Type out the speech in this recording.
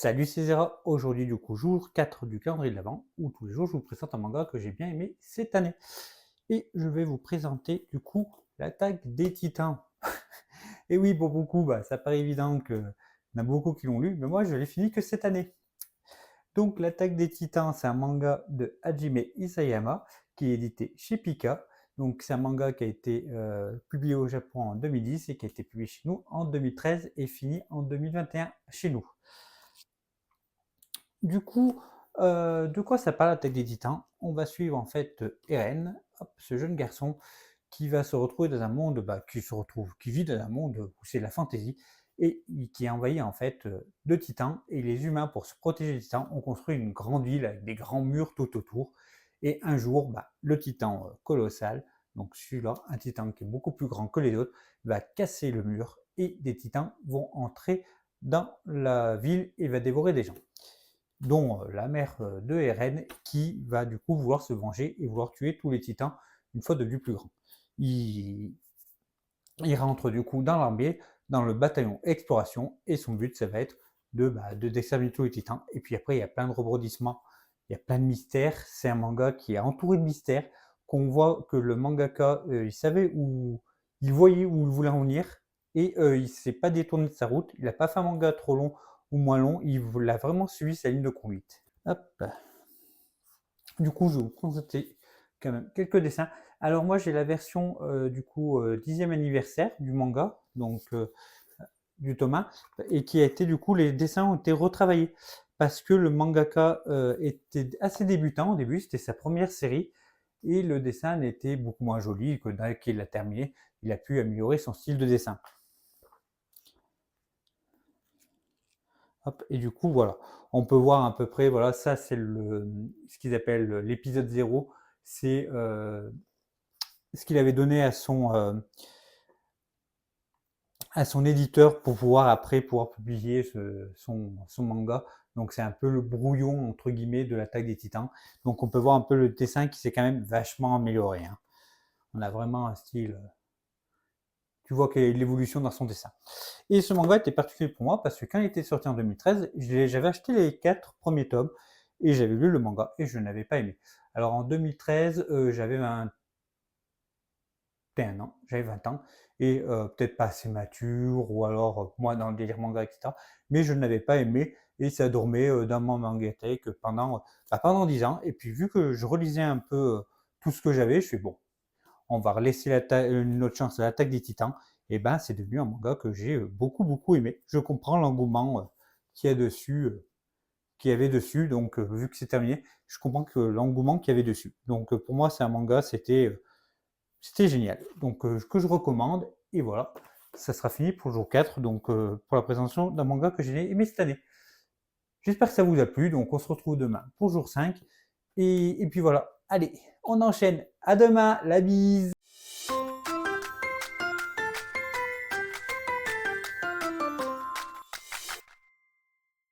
Salut, c'est Zera. Aujourd'hui, jour 4 du calendrier de l'Avent, où tous les jours, je vous présente un manga que j'ai bien aimé cette année. Et je vais vous présenter, l'attaque des Titans. Et oui, pour beaucoup, ça paraît évident qu'il y en a beaucoup qui l'ont lu, mais moi, je l'ai fini que cette année. Donc, l'attaque des Titans, c'est un manga de Hajime Isayama, qui est édité chez Pika. Donc, c'est un manga qui a été publié au Japon en 2010 et qui a été publié chez nous en 2013 et fini en 2021 chez nous. Du coup, de quoi ça parle Attaque des Titans? On va suivre en fait Eren, ce jeune garçon qui va se retrouver dans un monde, qui vit dans un monde où c'est la fantaisie et qui est envahi en fait de titans. Et les humains, pour se protéger des titans, ont construit une grande ville avec des grands murs tout autour. Et un jour, le titan colossal, donc celui-là, un titan qui est beaucoup plus grand que les autres, va casser le mur et des titans vont entrer dans la ville et va dévorer des gens, dont la mère de Eren, qui va du coup vouloir se venger et vouloir tuer tous les titans une fois devenus plus grands. Il, il rentre du coup dans l'armée, dans le bataillon exploration, et son but, ça va être de d'exterminer tous les titans. Et puis après, il y a plein de rebondissements, il y a plein de mystères. C'est un manga qui est entouré de mystères, qu'on voit que le mangaka, il savait où, il voyait où il voulait en venir, et il ne s'est pas détourné de sa route. Il n'a pas fait un manga trop long ou moins long, il a vraiment suivi sa ligne de conduite. Hop. Du coup, je vais vous présenter quand même quelques dessins. Alors moi, j'ai la version 10e anniversaire du manga, donc du Thomas, et qui a été du coup, les dessins ont été retravaillés parce que le mangaka était assez débutant au début, c'était sa première série, et le dessin était beaucoup moins joli que dès qu'il a terminé, il a pu améliorer son style de dessin. Hop, et du coup, voilà, on peut voir à peu près, voilà, ça c'est ce qu'ils appellent l'épisode 0, c'est ce qu'il avait donné à son éditeur pour pouvoir après pouvoir publier son manga. Donc c'est un peu le brouillon entre guillemets de l'attaque des Titans. Donc on peut voir un peu le dessin qui s'est quand même vachement amélioré, hein. On a vraiment un style, tu vois qu'il y a l'évolution dans son dessin. Et ce manga était particulier pour moi parce que quand il était sorti en 2013, j'avais acheté les 4 premiers tomes et j'avais lu le manga et je n'avais pas aimé. Alors en 2013, j'avais 21 ans, j'avais 20 ans, et peut-être pas assez mature, ou alors moi dans le délire manga, etc. Mais je n'avais pas aimé, et ça dormait dans mon mangathèque pendant 10 ans. Et puis vu que je relisais un peu tout ce que j'avais, je suis bon, on va laisser une autre chance à l'attaque des titans. Et ben c'est devenu un manga que j'ai beaucoup aimé. Je comprends l'engouement qu'il y a dessus, qu'il y avait dessus, donc vu que c'est terminé, je comprends que l'engouement qu'il y avait dessus. Donc pour moi c'est un manga, c'était génial. Donc, que je recommande. Et voilà, ça sera fini pour le jour 4, donc pour la présentation d'un manga que j'ai aimé cette année. J'espère que ça vous a plu. Donc, on se retrouve demain pour jour 5. Et puis voilà, allez, on enchaîne. À demain, la bise!